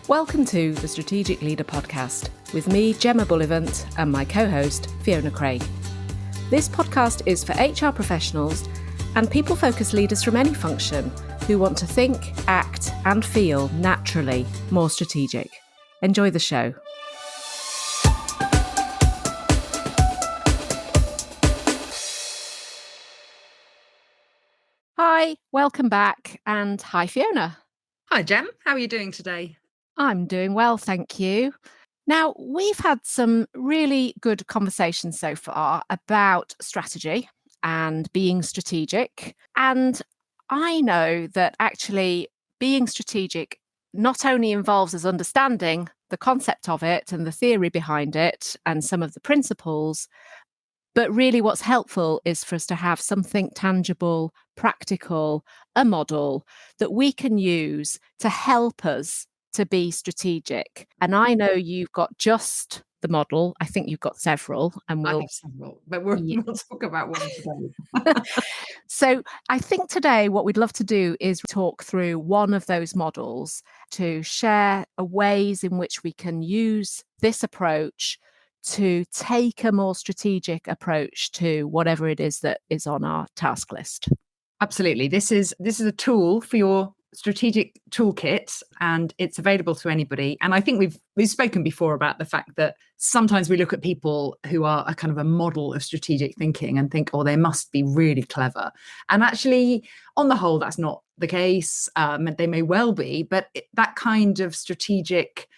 Welcome to the Strategic Leader Podcast with me, Gemma Bullivant, and my co-host, Fiona Craig. This podcast is for HR professionals and people-focused leaders from any function who want to think, act, and feel naturally more strategic. Enjoy the show. Hi, welcome back, and hi, Fiona. Hi, Gem. How are you doing today? I'm doing well, thank you. Now, we've had some really good conversations so far about strategy and being strategic. And I know that actually being strategic not only involves us understanding the concept of it and the theory behind it and some of the principles, but really what's helpful is for us to have something tangible, practical, a model that we can use to help us to be strategic. And I know you've got just the model. I think you've got several, and I have several, but we'll talk about one today. So I think today what we'd love to do is talk through one of those models to share ways in which we can use this approach to take a more strategic approach to whatever it is that is on our task list. Absolutely. This is a tool for your strategic toolkit, and it's available to anybody. And I think we've spoken before about the fact that sometimes we look at people who are a kind of a model of strategic thinking and think, oh, they must be really clever. And actually, on the whole, that's not the case. They may well be, but that kind of strategic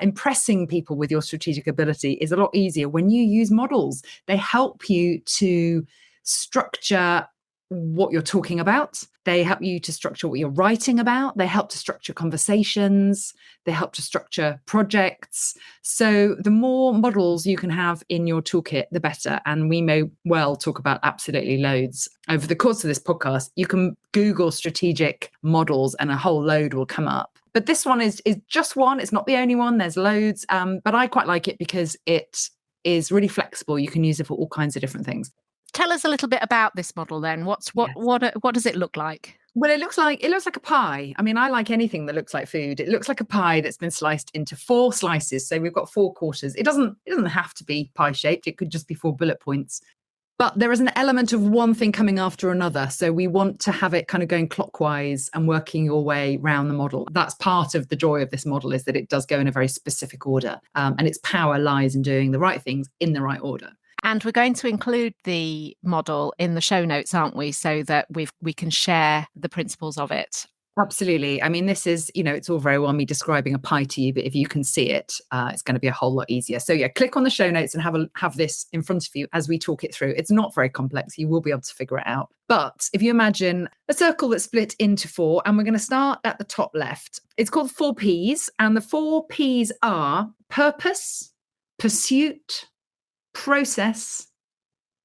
impressing people with your strategic ability is a lot easier when you use models. They help you to structure what you're talking about. They help you to structure what you're writing about. They help to structure conversations. They help to structure projects. So the more models you can have in your toolkit, the better. And we may well talk about absolutely loads. Over the course of this podcast, you can Google strategic models and a whole load will come up. But this one is just one. It's not the only one. There's loads. But I quite like it because it is really flexible. You can use it for all kinds of different things. Tell us a little bit about this model then. What does it look like? Well, it looks like a pie. I mean, I like anything that looks like food. It looks like a pie that's been sliced into 4 slices. So we've got 4 quarters. It doesn't have to be pie shaped. It could just be 4 bullet points. But there is an element of one thing coming after another. So we want to have it kind of going clockwise and working your way around the model. That's part of the joy of this model, is that it does go in a very specific order. And its power lies in doing the right things in the right order. And we're going to include the model in the show notes, aren't we? So that we can share the principles of it. Absolutely. I mean, this is, it's all very well me describing a pie to you, but if you can see it, it's going to be a whole lot easier. So yeah, click on the show notes and have this in front of you as we talk it through. It's not very complex. You will be able to figure it out. But if you imagine a circle that's split into 4, and we're going to start at the top left. It's called 4 Ps, and the 4 Ps are purpose, pursuit, process,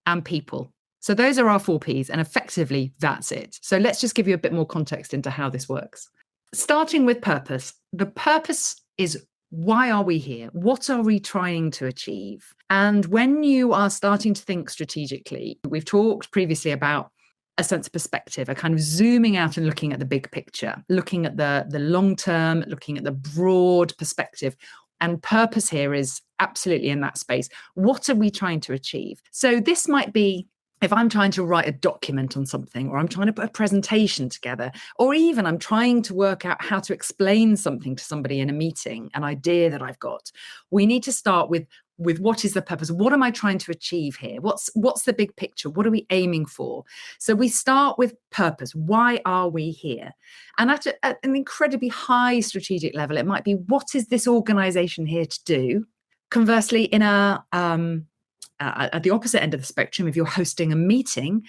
and people. So those are our 4 Ps, and effectively that's it. So let's just give you a bit more context into how this works. Starting with purpose. The purpose is, why are we here? What are we trying to achieve? And when you are starting to think strategically, we've talked previously about a sense of perspective, a kind of zooming out and looking at the big picture, looking at the long term, looking at the broad perspective. And purpose here is absolutely in that space. What are we trying to achieve? So this might be, if I'm trying to write a document on something, or I'm trying to put a presentation together, or even I'm trying to work out how to explain something to somebody in a meeting, an idea that I've got, we need to start with what is the purpose? What am I trying to achieve here? What's the big picture? What are we aiming for? So we start with purpose. Why are we here? And at an incredibly high strategic level, it might be, what is this organization here to do? Conversely, in at the opposite end of the spectrum, if you're hosting a meeting,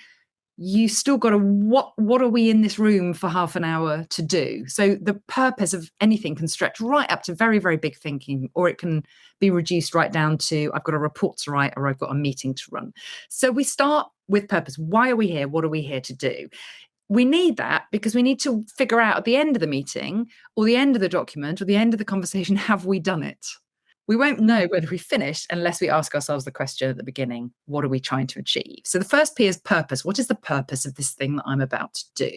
you still got to, what are we in this room for half an hour to do? So the purpose of anything can stretch right up to very, very big thinking, or it can be reduced right down to, I've got a report to write, or I've got a meeting to run. So we start with purpose. Why are we here? What are we here to do? We need that because we need to figure out at the end of the meeting, or the end of the document, or the end of the conversation, have we done it? We won't know whether we finished unless we ask ourselves the question at the beginning, what are we trying to achieve? So the first P is purpose. What is the purpose of this thing that I'm about to do?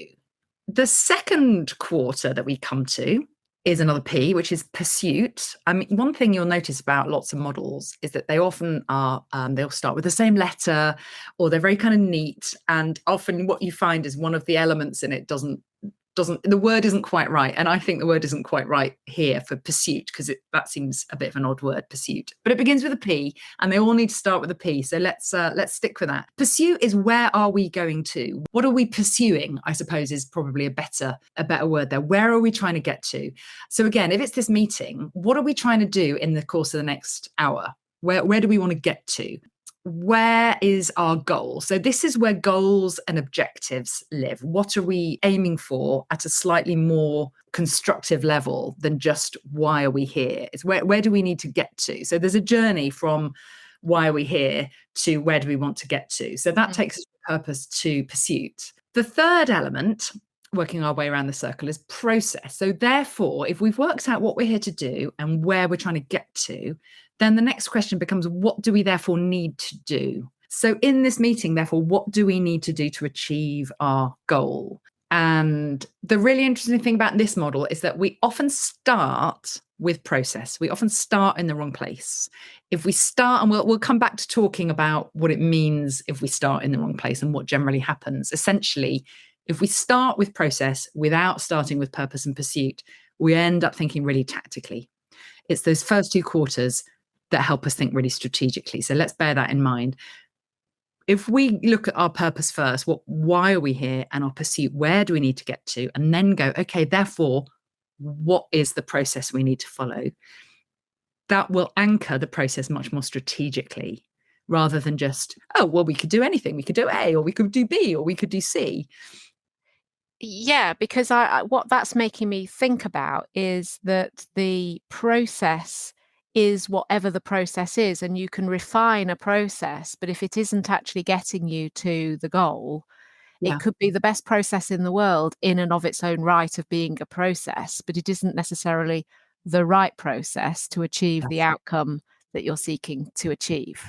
The second quarter that we come to is another P, which is pursuit. I mean, one thing you'll notice about lots of models is that they often are, they'll start with the same letter, or they're very kind of neat. And often what you find is one of the elements in it doesn't the word isn't quite right. And I think the word isn't quite right here for pursuit, because that seems a bit of an odd word, pursuit. But it begins with a P, and they all need to start with a P. So let's stick with that. Pursuit is, where are we going to? What are we pursuing? I suppose is probably a better word there. Where are we trying to get to? So again, if it's this meeting, what are we trying to do in the course of the next hour? Where do we want to get to? Where is our goal? So this is where goals and objectives live. What are we aiming for at a slightly more constructive level than just why are we here? It's where do we need to get to? So there's a journey from why are we here to where do we want to get to? So that takes us from purpose to pursuit. The third element, working our way around the circle, is process. So therefore, if we've worked out what we're here to do and where we're trying to get to, then the next question becomes, what do we therefore need to do? So in this meeting, therefore, what do we need to do to achieve our goal? And the really interesting thing about this model is that we often start with process. We often start in the wrong place. If we start, and we'll come back to talking about what it means if we start in the wrong place and what generally happens. Essentially, if we start with process without starting with purpose and pursuit, we end up thinking really tactically. It's those first two quarters that help us think really strategically. So let's bear that in mind. If we look at our purpose first, why are we here, and our pursuit, where do we need to get to, and then go, okay, therefore, what is the process we need to follow? That will anchor the process much more strategically, rather than just, oh, well, we could do anything. We could do A, or we could do B, or we could do C. Yeah, because what that's making me think about is that the process is whatever the process is, and you can refine a process, but if it isn't actually getting you to the goal, Yeah. it could be the best process in the world in and of its own right of being a process, but it isn't necessarily the right process to achieve the outcome that you're seeking to achieve.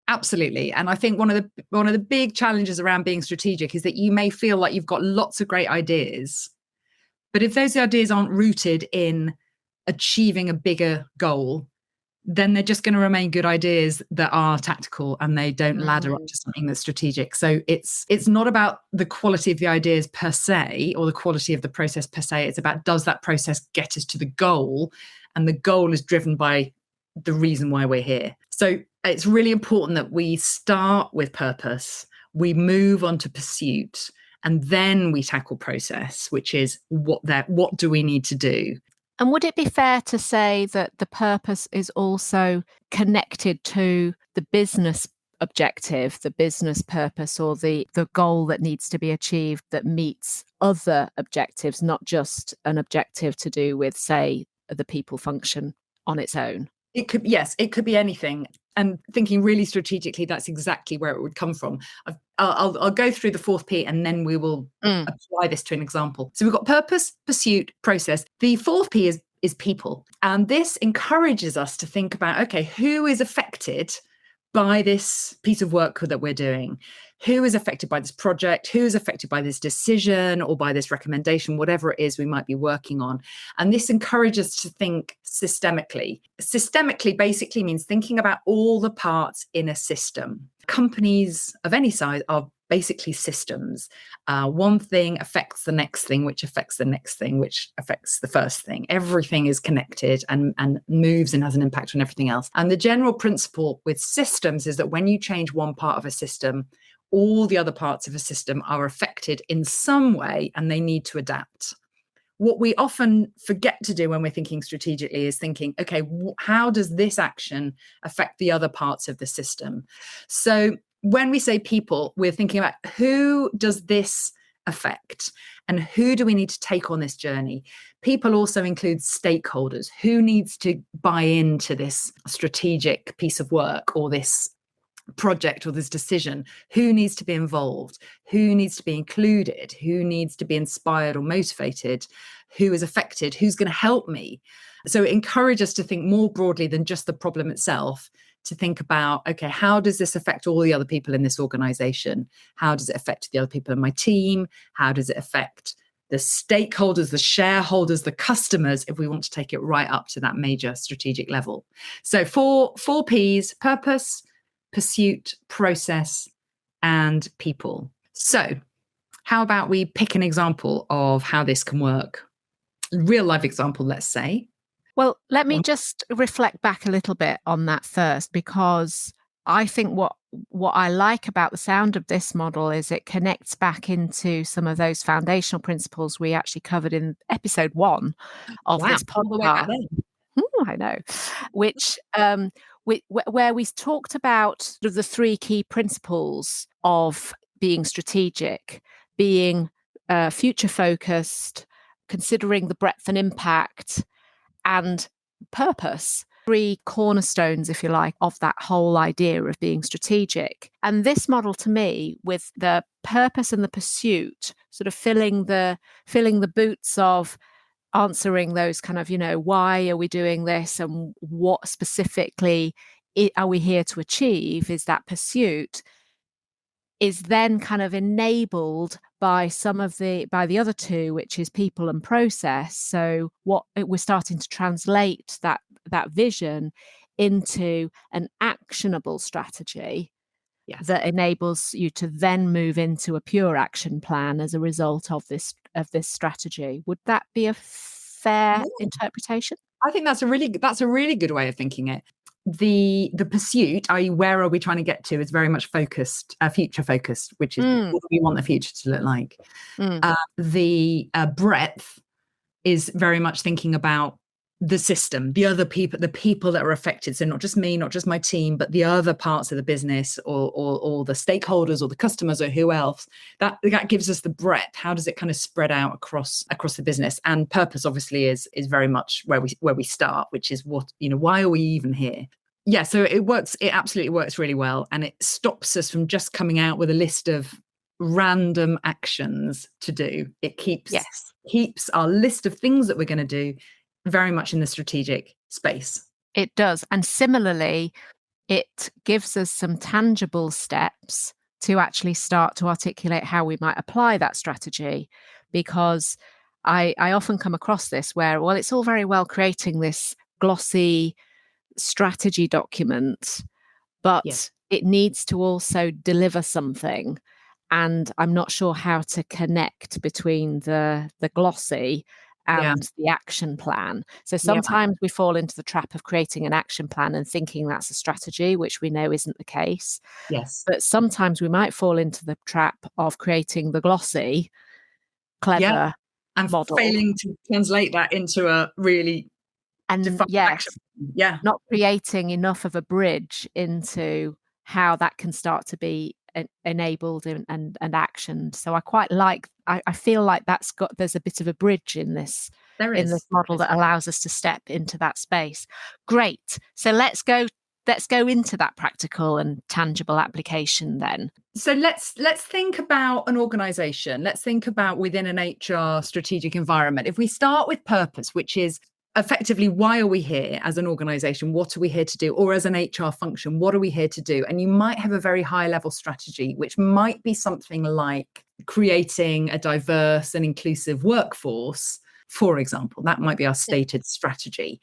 Absolutely. And I think one of the big challenges around being strategic is that you may feel like you've got lots of great ideas, but if those ideas aren't rooted in achieving a bigger goal, then they're just going to remain good ideas that are tactical, and they don't ladder up to something that's strategic. So it's not about the quality of the ideas per se, or the quality of the process per se. It's about, does that process get us to the goal? And the goal is driven by the reason why we're here. So it's really important that we start with purpose, we move on to pursuit, and then we tackle process, which is what do we need to do? And would it be fair to say that the purpose is also connected to the business objective, the business purpose, or the goal that needs to be achieved that meets other objectives, not just an objective to do with, say, the people function on its own? It could be anything. And thinking really strategically, that's exactly where it would come from. I'll go through the fourth P, and then we will apply this to an example. So we've got purpose, pursuit, process. The fourth P is people. And this encourages us to think about, okay, who is affected by this piece of work that we're doing? Who is affected by this project? Who is affected by this decision or by this recommendation, whatever it is we might be working on? And this encourages us to think systemically. Systemically basically means thinking about all the parts in a system. Companies of any size are basically systems. One thing affects the next thing, which affects the next thing, which affects the first thing. Everything is connected and moves and has an impact on everything else. And the general principle with systems is that when you change one part of a system, all the other parts of a system are affected in some way, and they need to adapt. What we often forget to do when we're thinking strategically is thinking, okay, how does this action affect the other parts of the system? So when we say people, we're thinking about, who does this affect, and who do we need to take on this journey? People also include stakeholders. Who needs to buy into this strategic piece of work, or this project, or this decision? Who needs to be involved? Who needs to be included? Who needs to be inspired or motivated? Who is affected? Who's going to help me? So it encourages us to think more broadly than just the problem itself, to think about, okay, how does this affect all the other people in this organization? How does it affect the other people in my team? How does it affect the stakeholders, the shareholders, the customers, if we want to take it right up to that major strategic level. So four P's: purpose, pursuit, process, and people. So how about we pick an example of how this can work? Real life example, let's say. Well, let me just reflect back a little bit on that first, because I think what I like about the sound of this model is it connects back into some of those foundational principles we actually covered in episode 1 of this All the way back podcast. then. I know, which where we talked about the 3 key principles of being strategic, being future focused, considering the breadth and impact, and purpose. 3 cornerstones, if you like, of that whole idea of being strategic. And this model, to me, with the purpose and the pursuit, sort of filling the boots of answering those kind of, why are we doing this and what specifically are we here to achieve, is that pursuit, is then kind of enabled by by the other 2, which is people and process. So what we're starting to translate that vision into an actionable strategy. Yes. That enables you to then move into a pure action plan as a result of this strategy. Would that be a fair interpretation? I think that's a really good way of thinking it. The pursuit, i.e. where are we trying to get to, is very much focused, future focused, which is what do we want the future to look like. The breadth is very much thinking about the system, the other people, the people that are affected. So not just me, not just my team, but the other parts of the business or the stakeholders or the customers or who else. That gives us the breadth. How does it kind of spread out across the business? And purpose obviously is very much where we start, which is why are we even here? Yeah, so it works. It absolutely works really well, and it stops us from just coming out with a list of random actions to do. It keeps our list of things that we're going to do very much in the strategic space. It does. And similarly, it gives us some tangible steps to actually start to articulate how we might apply that strategy. Because I often come across this where, well, it's all very well creating this glossy strategy document, but it needs to also deliver something. And I'm not sure how to connect between the glossy and the action plan. So sometimes we fall into the trap of creating an action plan and thinking that's a strategy, which we know isn't the case. Yes. But sometimes we might fall into the trap of creating the glossy, clever and model. Failing to translate that into a really defined action. Not creating enough of a bridge into how that can start to be enabled and actioned. So I quite like, I feel like there's a bit of a bridge in this model that allows us to step into that space. Great. So let's go into that practical and tangible application then. So let's think about an organization. Let's think about within an HR strategic environment. If we start with purpose, which is effectively, why are we here as an organization? What are we here to do? Or as an HR function, what are we here to do? And you might have a very high level strategy, which might be something like creating a diverse and inclusive workforce, for example. That might be our stated strategy.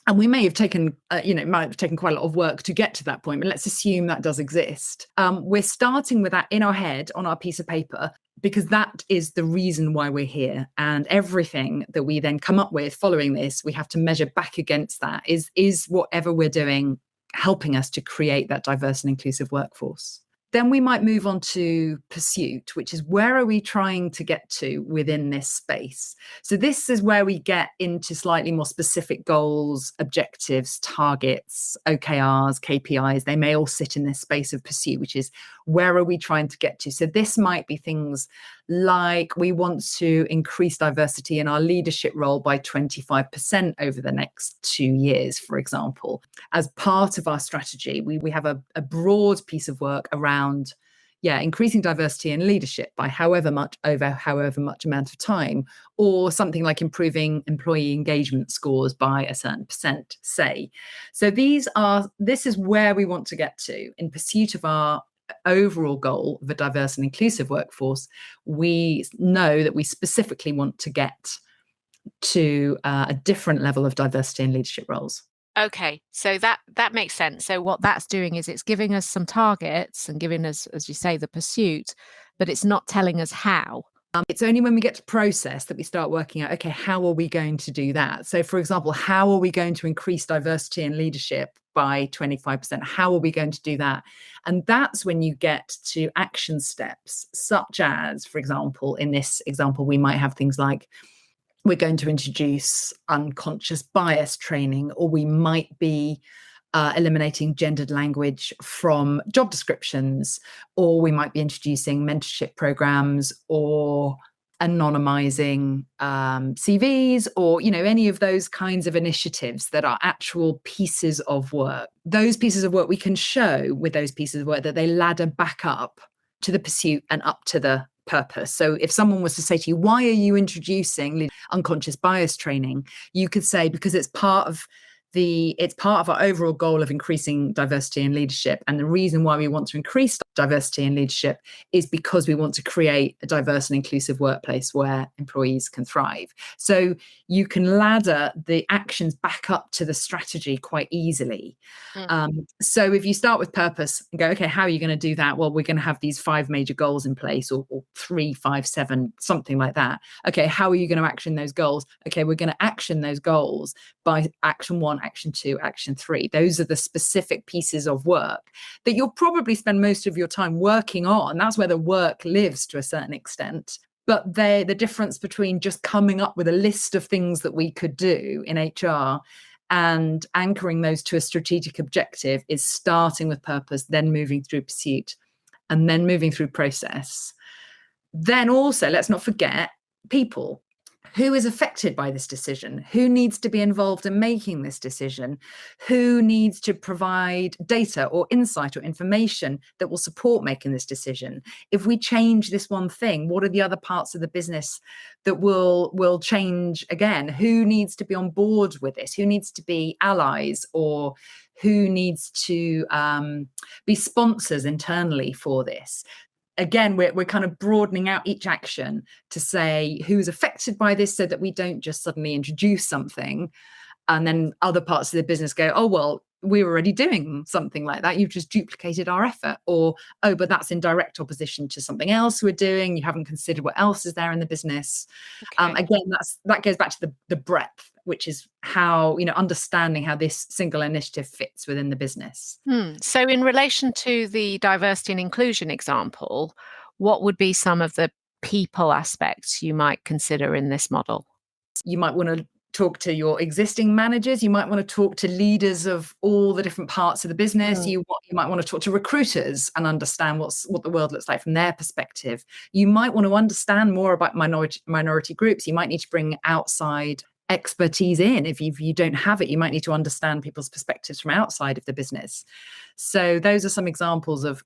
And we may have taken, it might have taken quite a lot of work to get to that point, but let's assume that does exist. We're starting with that in our head on our piece of paper, because that is the reason why we're here. And everything that we then come up with following this, we have to measure back against that. Is whatever we're doing helping us to create that diverse and inclusive workforce? Then we might move on to pursuit, which is where are we trying to get to within this space? So this is where we get into slightly more specific goals, objectives, targets, OKRs, KPIs. They may all sit in this space of pursuit, which is where are we trying to get to? So this might be things like we want to increase diversity in our leadership role by 25% over the next 2 years, for example. As part of our strategy, we have a broad piece of work around increasing diversity in leadership by however much amount of time, or something like improving employee engagement scores by a certain percent, say. So this is where we want to get to in pursuit of our overall goal of a diverse and inclusive workforce, we know that we specifically want to get to a different level of diversity in leadership roles. Okay, so that makes sense. So what that's doing is it's giving us some targets and giving us, as you say, the pursuit, but it's not telling us how. It's only when we get to process that we start working out, okay, how are we going to do that? So, for example, how are we going to increase diversity in leadership by 25%? How are we going to do that? And that's when you get to action steps, such as, for example, in this example, we might have things like, we're going to introduce unconscious bias training, or we might be eliminating gendered language from job descriptions, or we might be introducing mentorship programs, or anonymizing CVs, or any of those kinds of initiatives that are actual pieces of work. Those pieces of work, we can show with those pieces of work that they ladder back up to the pursuit and up to the purpose. So if someone was to say to you, why are you introducing unconscious bias training? You could say, because it's part of our overall goal of increasing diversity in leadership. And the reason why we want to increase diversity in leadership is because we want to create a diverse and inclusive workplace where employees can thrive. So you can ladder the actions back up to the strategy quite easily. So if you start with purpose and go, okay, how are you going to do that? Well, we're going to have these 5 major goals in place, or 3, 5, 7, something like that. Okay, how are you going to action those goals? Okay, we're going to action those goals by action 1, action 2, action 3. Those are the specific pieces of work that you'll probably spend most of your time working on. That's where the work lives to a certain extent. But the difference between just coming up with a list of things that we could do in HR and anchoring those to a strategic objective is starting with purpose, then moving through pursuit, and then moving through process. Then also, let's not forget people. Who is affected by this decision? Who needs to be involved in making this decision? Who needs to provide data or insight or information that will support making this decision? If we change this one thing, what are the other parts of the business that will change again? Who needs to be on board with this? Who needs to be allies, or who needs to be sponsors internally for this? Again, we're kind of broadening out each action to say who's affected by this, so that we don't just suddenly introduce something and then other parts of the business go, oh, well, we're already doing something like that. You've just duplicated our effort. Or, oh, but that's in direct opposition to something else we're doing. You haven't considered what else is there in the business. Okay. Again, that goes back to the breadth, which is how, understanding how this single initiative fits within the business. So in relation to the diversity and inclusion example, what would be some of the people aspects you might consider in this model? You might want to talk to your existing managers. You might want to talk to leaders of all the different parts of the business. You might want to talk to recruiters and understand what the world looks like from their perspective. You might want to understand more about minority groups. You might need to bring outside expertise in. If you don't have it, you might need to understand people's perspectives from outside of the business. So those are some examples of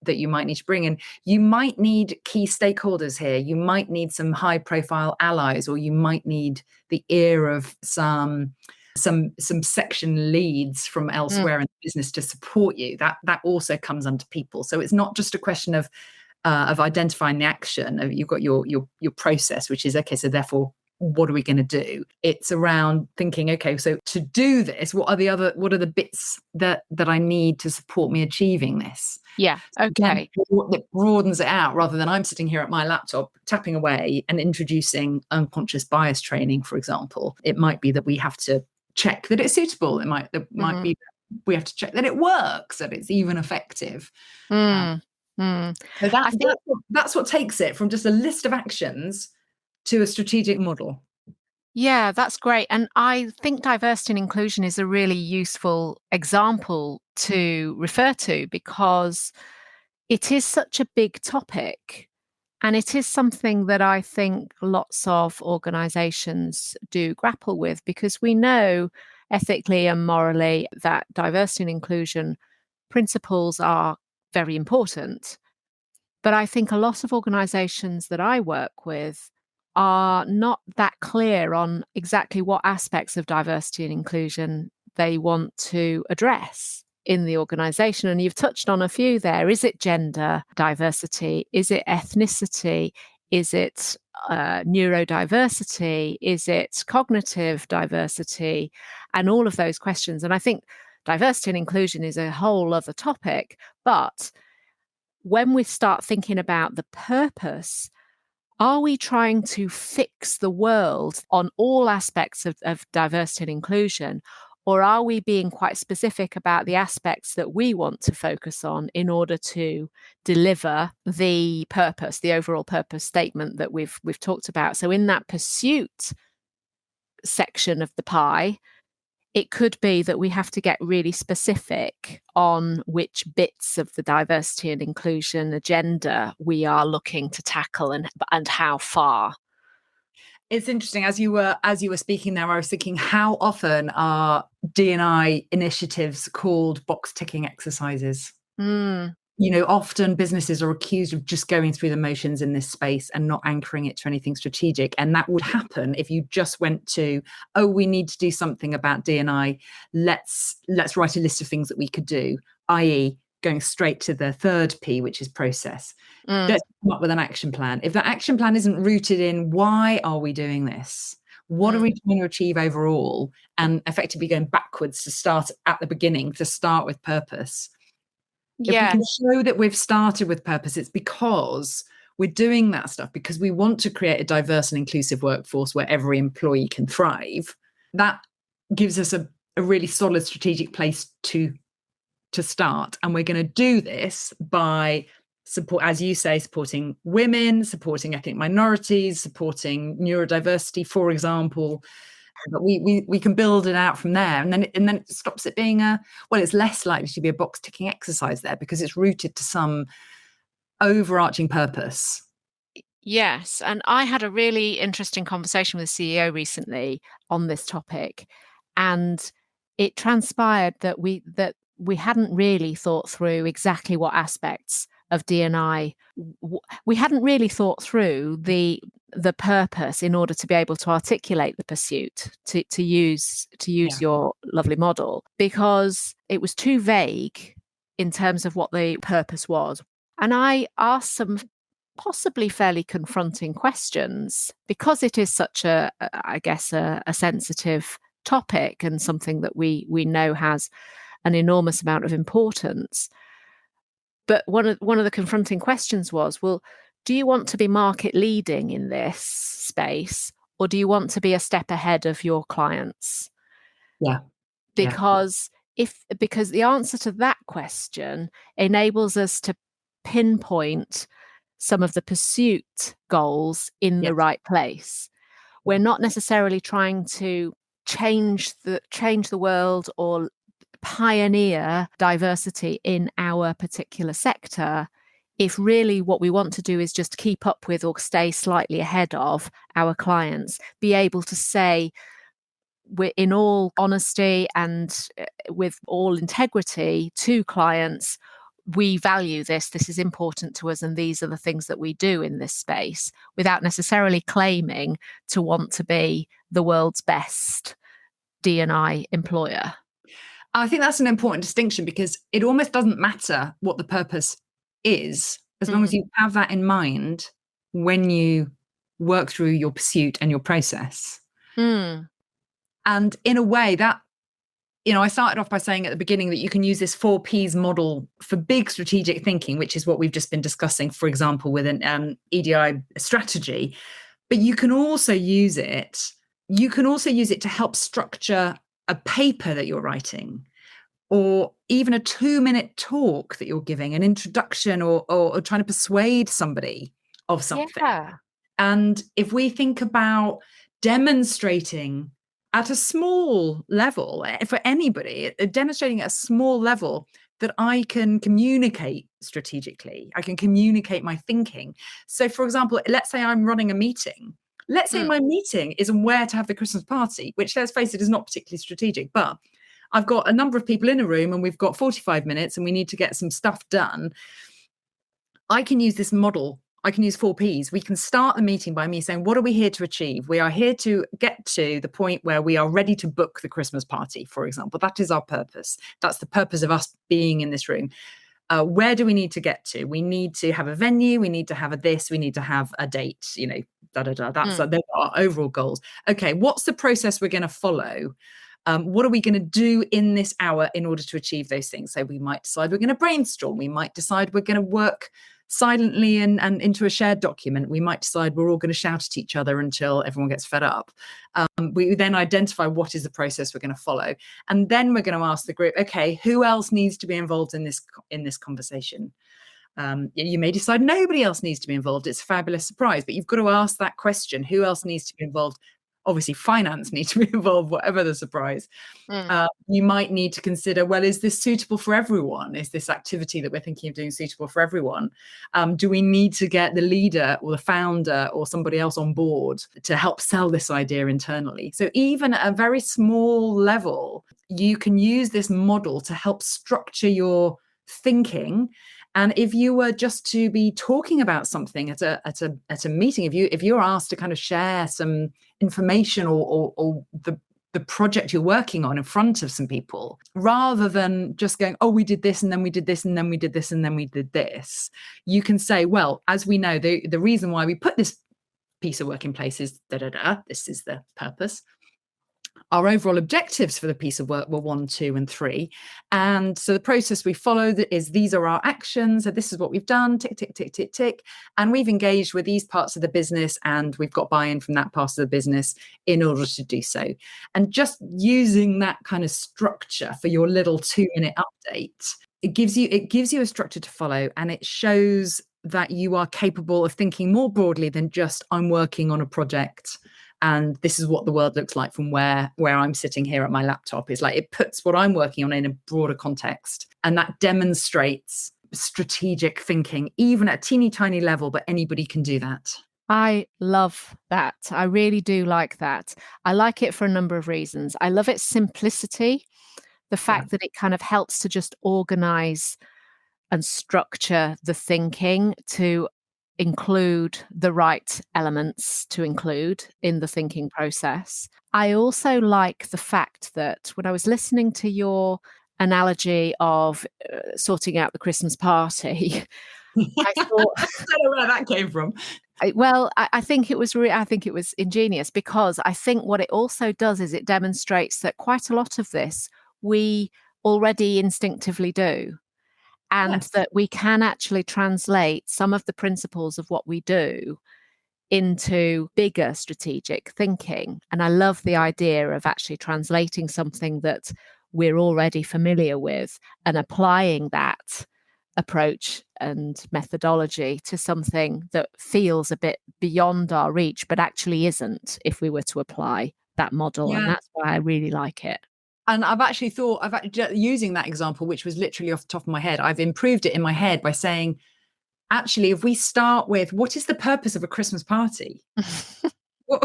that you might need to bring in. You might need key stakeholders here. You might need some high profile allies, or you might need the ear of some section leads from elsewhere in the business to support you. That also comes under people. So it's not just a question of identifying the action. You've got your process, which is, okay, so therefore, what are we going to do? It's around thinking, okay, so to do this, what are the bits that I need to support me achieving this? Yeah. Okay. That broadens it out, rather than I'm sitting here at my laptop tapping away and introducing unconscious bias training, for example. It might be that we have to check that it's suitable. It might be that we have to check that it works, that it's even effective. So that's what takes it from just a list of actions to a strategic model. Yeah, that's great. And I think diversity and inclusion is a really useful example to refer to, because it is such a big topic, and it is something that I think lots of organizations do grapple with, because we know ethically and morally that diversity and inclusion principles are very important. But I think a lot of organizations that I work with are not that clear on exactly what aspects of diversity and inclusion they want to address. in the organization. And you've touched on a few there. Is it gender diversity? Is it ethnicity? Is it neurodiversity? Is it cognitive diversity? And all of those questions. And I think diversity and inclusion is a whole other topic. But when we start thinking about the purpose, are we trying to fix the world on all aspects of diversity and inclusion? Or are we being quite specific about the aspects that we want to focus on in order to deliver the purpose, the overall purpose statement that we've talked about? So in that pursuit section of the pie, it could be that we have to get really specific on which bits of the diversity and inclusion agenda we are looking to tackle and how far. It's interesting, as you were speaking there, I was thinking, how often are D&I initiatives called box ticking exercises? Often businesses are accused of just going through the motions in this space and not anchoring it to anything strategic. And that would happen if you just went to, oh, we need to do something about D&I. Let's write a list of things that we could do, i.e. going straight to the third P, which is process. Let's come up with an action plan. If that action plan isn't rooted in why are we doing this? What are we trying to achieve overall? And effectively going backwards to start at the beginning, to start with purpose. If we can show that we've started with purpose, it's because we're doing that stuff because we want to create a diverse and inclusive workforce where every employee can thrive. That gives us a really solid strategic place to start. And we're going to do this by as you say, supporting women, supporting ethnic minorities, supporting neurodiversity, for example. But we can build it out from there, and then it stops it being it's less likely to be a box ticking exercise there because it's rooted to some overarching purpose. Yes, and I had a really interesting conversation with the CEO recently on this topic, and it transpired that we hadn't really thought through exactly what aspects of D&I. We hadn't really thought through the purpose in order to be able to articulate the pursuit, to use your lovely model, because it was too vague in terms of what the purpose was. And I asked some possibly fairly confronting questions because it is such a sensitive topic and something that we know has an enormous amount of importance. But one of the confronting questions was, well, do you want to be market leading in this space, or do you want to be a step ahead of your clients? Yeah. Because the answer to that question enables us to pinpoint some of the pursuit goals in the right place. We're not necessarily trying to change the world or pioneer diversity in our particular sector, if really what we want to do is just keep up with or stay slightly ahead of our clients, be able to say, we're in all honesty and with all integrity to clients, we value this is important to us, and these are the things that we do in this space, without necessarily claiming to want to be the world's best D&I employer. I think that's an important distinction, because it almost doesn't matter what the purpose is, as long as you have that in mind when you work through your pursuit and your process. And in a way that, I started off by saying at the beginning that you can use this 4 Ps model for big strategic thinking, which is what we've just been discussing, for example, with an EDI strategy. But you can also use it to help structure a paper that you're writing, or even a 2-minute talk that you're giving, an introduction, or trying to persuade somebody of something. Yeah. And if we think about demonstrating at a small level, for anybody, demonstrating at a small level that I can communicate strategically, I can communicate my thinking. So, for example, let's say I'm running a meeting. Let's say my meeting is on where to have the Christmas party, which, let's face it, is not particularly strategic, but I've got a number of people in a room and we've got 45 minutes and we need to get some stuff done. I can use this model I can use 4 Ps. We can start the meeting by me saying, what are we here to achieve? We are here to get to the point where we are ready to book the Christmas party, for example. That is our purpose. That's the purpose of us being in this room. Where do we need to get to? We need to have a venue. We need to have a this. We need to have a date, Those are our overall goals. Okay, what's the process we're going to follow? What are we going to do in this hour in order to achieve those things? So we might decide we're going to brainstorm. We might decide we're going to work silently and into a shared document. We might decide we're all going to shout at each other until everyone gets fed up. We then identify what is the process we're going to follow. And then we're going to ask the group, okay, who else needs to be involved in this conversation? You may decide nobody else needs to be involved. It's a fabulous surprise, but you've got to ask that question. Who else needs to be involved? Obviously, finance needs to be involved, whatever the surprise. You might need to consider, well, is this suitable for everyone? Is this activity that we're thinking of doing suitable for everyone? Do we need to get the leader or the founder or somebody else on board to help sell this idea internally? So even at a very small level, you can use this model to help structure your thinking. And if you were just to be talking about something at a meeting, if you're asked to kind of share some information or the project you're working on in front of some people, rather than just going, oh, we did this and then we did this and then we did this and then we did this, you can say, well, as we know, the reason why we put this piece of work in place is this is the purpose. Our overall objectives for the piece of work were 1, 2, and 3. And so the process we followed is these are our actions. So this is what we've done, tick, tick, tick, tick, tick. And we've engaged with these parts of the business and we've got buy-in from that part of the business in order to do so. And just using that kind of structure for your little 2-minute update, it gives you a structure to follow, and it shows that you are capable of thinking more broadly than just I'm working on a project and this is what the world looks like from where I'm sitting here at my laptop. Is like it puts what I'm working on in a broader context, and that demonstrates strategic thinking, even at a teeny tiny level, but anybody can do that. I love that. I really do like that. I like it for a number of reasons. I love its simplicity, the fact that it kind of helps to just organize and structure the thinking to include the right elements to include in the thinking process. I also like the fact that when I was listening to your analogy of sorting out the Christmas party, I thought, I don't know where that came from. I think it was ingenious, because I think what it also does is it demonstrates that quite a lot of this we already instinctively do. And that we can actually translate some of the principles of what we do into bigger strategic thinking. And I love the idea of actually translating something that we're already familiar with and applying that approach and methodology to something that feels a bit beyond our reach, but actually isn't if we were to apply that model. And that's why I really like it. And I've actually using that example, which was literally off the top of my head, I've improved it in my head by saying, actually, if we start with what is the purpose of a Christmas party? Well,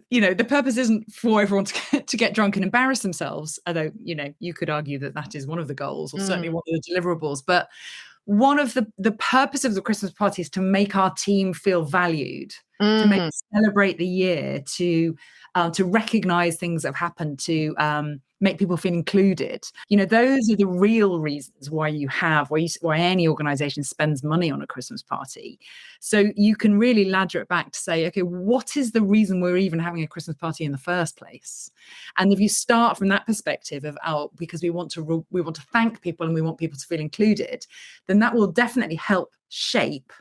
the purpose isn't for everyone to get drunk and embarrass themselves, although, you could argue that is one of the goals, or certainly one of the deliverables. But one of the purpose of the Christmas party is to make our team feel valued, to celebrate the year, to recognize things that have happened, to make people feel included. Those are the real reasons why any organization spends money on a Christmas party. So you can really ladder it back to say, okay, what is the reason we're even having a Christmas party in the first place? And if you start from that perspective of, because we want to thank people and we want people to feel included, then that will definitely help shape,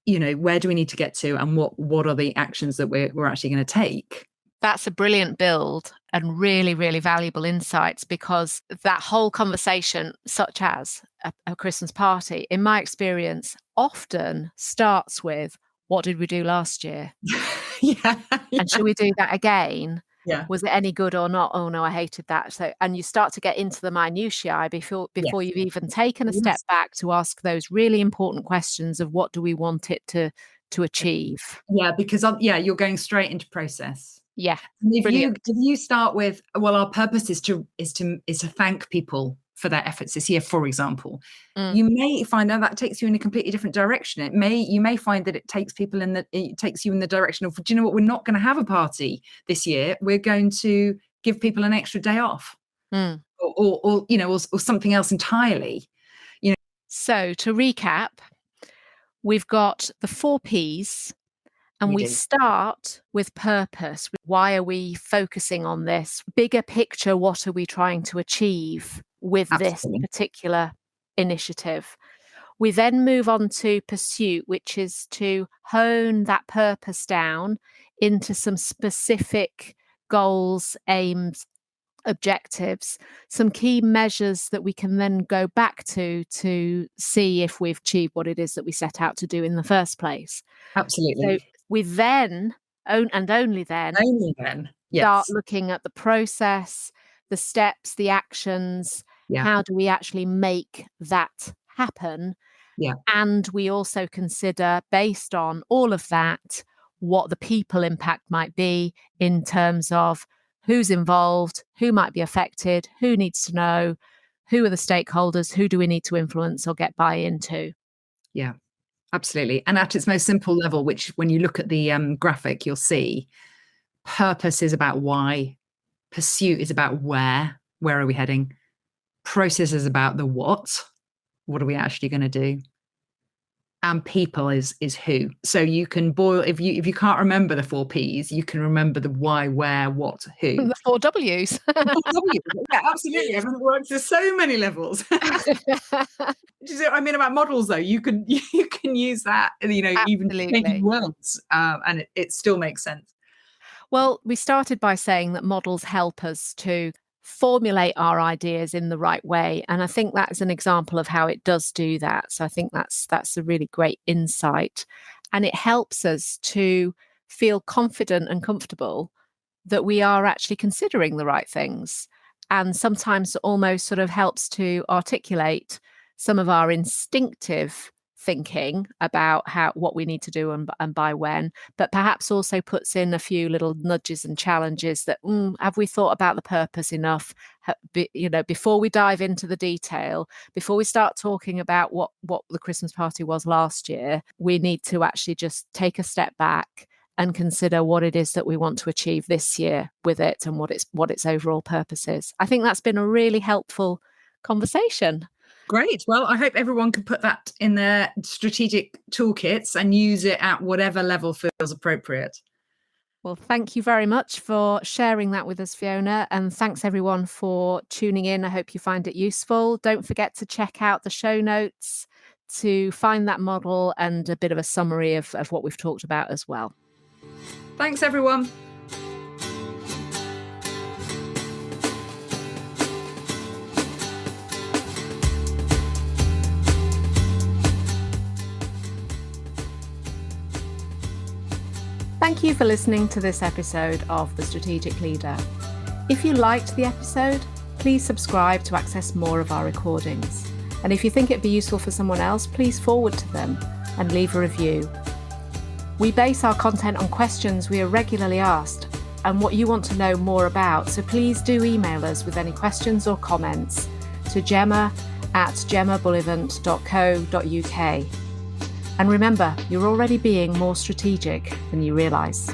where do we need to get to, and what are the actions that we're actually going to take. That's a brilliant build and really, really valuable insights, because that whole conversation, such as a Christmas party, in my experience, often starts with, what did we do last year? And should we do that again? Yeah. Was it any good or not? Oh no, I hated that. So, and you start to get into the minutiae before you've even taken a step back to ask those really important questions of what do we want it to achieve? Yeah, because you're going straight into process. Yeah. And if you start with, well, our purpose is to thank people for their efforts this year, for example, Mm. you may find that takes you in a completely different direction. You may find that it takes you in the direction of, do you know what, we're not going to have a party this year. We're going to give people an extra day off, or something else entirely. So to recap, we've got the 4 Ps. And we start with purpose. Why are we focusing on this? Bigger picture, what are we trying to achieve with this particular initiative? We then move on to pursuit, which is to hone that purpose down into some specific goals, aims, objectives, some key measures that we can then go back to see if we've achieved what it is that we set out to do in the first place. Absolutely. So we then, and only then, yes, start looking at the process, the steps, the actions. How do we actually make that happen? And we also consider, based on all of that, what the people impact might be in terms of who's involved, who might be affected, who needs to know, who are the stakeholders, who do we need to influence or get buy-in to? Yeah. Absolutely. And at its most simple level, which when you look at the graphic, you'll see purpose is about why, pursuit is about where are we heading, process is about the what are we actually going to do, and people is who. So you can boil, if you can't remember the 4 Ps, you can remember the why, where, what, who. The 4 Ws. Yeah, absolutely. I mean, it works at so many levels. I mean, about models though, you can use that, even changing words, and it still makes sense. Well, we started by saying that models help us to formulate our ideas in the right way, and I think that's an example of how it does do that. So I think that's a really great insight, and it helps us to feel confident and comfortable that we are actually considering the right things, and sometimes almost sort of helps to articulate some of our instinctive thinking about what we need to do and by when, but perhaps also puts in a few little nudges and challenges that have we thought about the purpose enough? Before we dive into the detail, before we start talking about what the Christmas party was last year, we need to actually just take a step back and consider what it is that we want to achieve this year with it and what its overall purpose is. I think that's been a really helpful conversation. Great. Well, I hope everyone can put that in their strategic toolkits and use it at whatever level feels appropriate. Well, thank you very much for sharing that with us, Fiona. And thanks everyone for tuning in. I hope you find it useful. Don't forget to check out the show notes to find that model and a bit of a summary of what we've talked about as well. Thanks, everyone. Thank you for listening to this episode of The Strategic Leader. If you liked the episode, please subscribe to access more of our recordings. And if you think it'd be useful for someone else, please forward to them and leave a review. We base our content on questions we are regularly asked and what you want to know more about, so please do email us with any questions or comments to gemma@gemmabullivant.co.uk. And remember, you're already being more strategic than you realise.